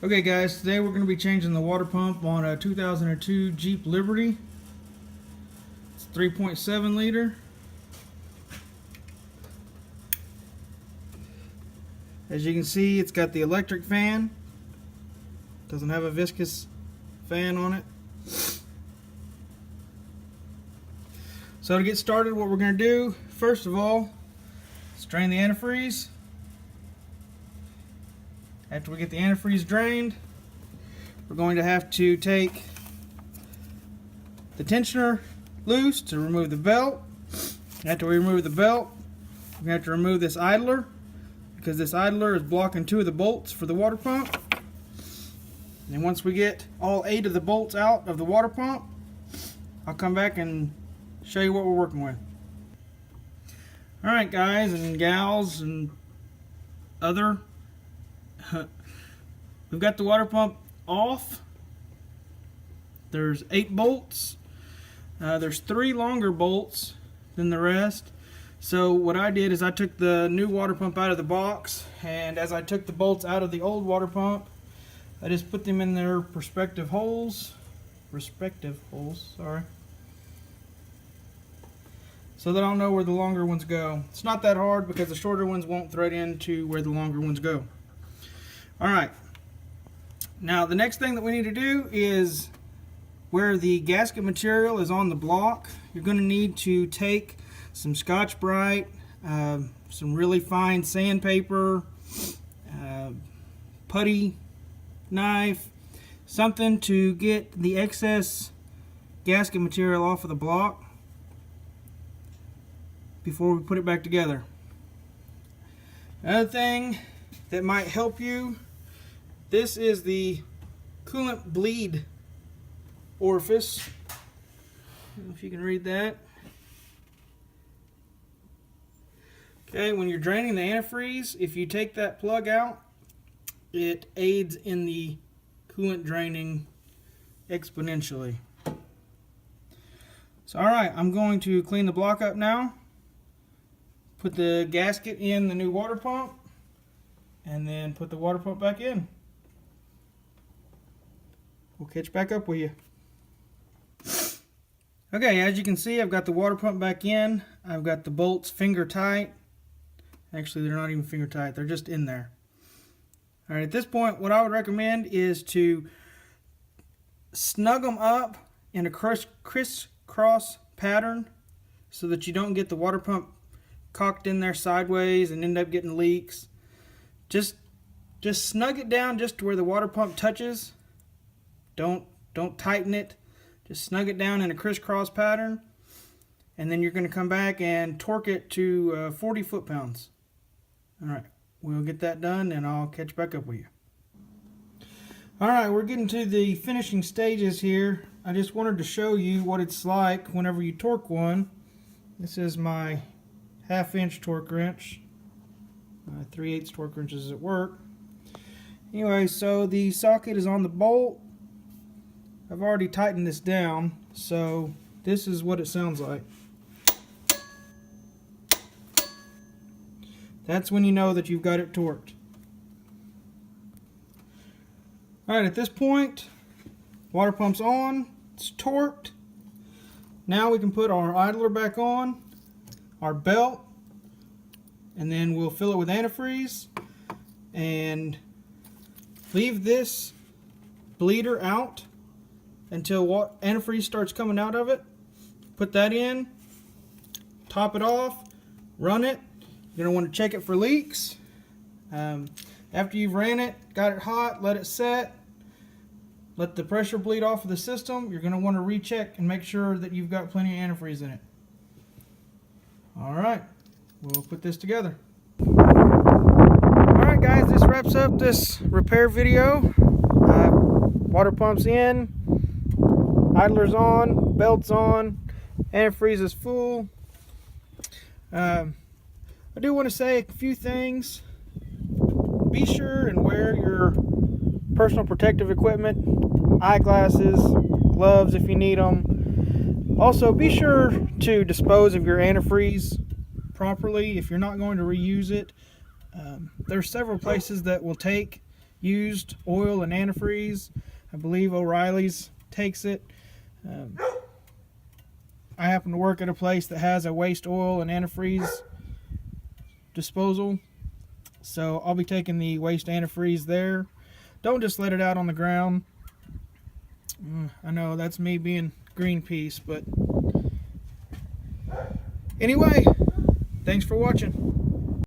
Okay guys, today we're going to be changing the water pump on a 2002 Jeep Liberty. It's 3.7 liter. As you can see, it's got the electric fan. Doesn't have a viscous fan on it. So to get started, what we're going to do, first of all, is drain the antifreeze. After we get the antifreeze drained, we're going to have to take the tensioner loose to remove the belt. After we remove the belt, we're going to have to remove this idler, because this idler is blocking 2 of the bolts for the water pump. And once we get all 8 of the bolts out of the water pump, I'll come back and show you what we're working with. Alright guys and gals and other, we've got the water pump off. There's 8 bolts. There's 3 longer bolts than the rest. So what I did is I took the new water pump out of the box, and as I took the bolts out of the old water pump, I just put them in their respective holes, sorry, so that I'll know where the longer ones go. It's not that hard because the shorter ones won't thread into where the longer ones go. Alright, now the next thing that we need to do is where the gasket material is on the block, you're going to need to take some Scotch-Brite, some really fine sandpaper, putty knife, something to get the excess gasket material off of the block before we put it back together. Another thing that might help you, this is the coolant bleed orifice. I don't know if you can read that. Okay, when you're draining the antifreeze, if you take that plug out, it aids in the coolant draining exponentially. So alright, I'm going to clean the block up now, put the gasket in the new water pump, and then put the water pump back in. We'll catch back up with you. Okay, as you can see, I've got the water pump back in. I've got the bolts finger tight. Actually, they're not even finger tight, they're just in there. Alright, at this point, what I would recommend is to snug them up in a crisscross pattern so that you don't get the water pump cocked in there sideways and end up getting leaks. Just snug it down just to where the water pump touches. Don't tighten it. Just snug it down in a crisscross pattern, and then you're going to come back and torque it to 40 foot-pounds. Alright, we'll get that done and I'll catch back up with you. Alright, we're getting to the finishing stages here. I just wanted to show you what it's like whenever you torque one. This is my 1/2-inch torque wrench. 3/8 torque wrenches at work. Anyway, so the socket is on the bolt. I've already tightened this down, so this is what it sounds like. That's when you know that you've got it torqued. Alright, at this point, water pump's on, it's torqued. Now we can put our idler back on, our belt, and then we'll fill it with antifreeze and leave this bleeder out until antifreeze starts coming out of it. Put that in, top it off, run it. You're going to want to check it for leaks. After you've ran it, got it hot, let it set, let the pressure bleed off of the system. You're going to want to recheck and make sure that you've got plenty of antifreeze in it. Alright, we'll put this together. Alright guys, this wraps up this repair video. Water pump's in, idler's on, belt's on, antifreeze is full. I do want to say a few things. Be sure and wear your personal protective equipment, eyeglasses, gloves if you need them. Also, be sure to dispose of your antifreeze properly if you're not going to reuse it. There's several places that will take used oil and antifreeze. I believe O'Reilly's takes it. I happen to work at a place that has a waste oil and antifreeze disposal, so I'll be taking the waste antifreeze there. Don't just let it out on the ground. I know that's me being Greenpeace, but anyway, thanks for watching.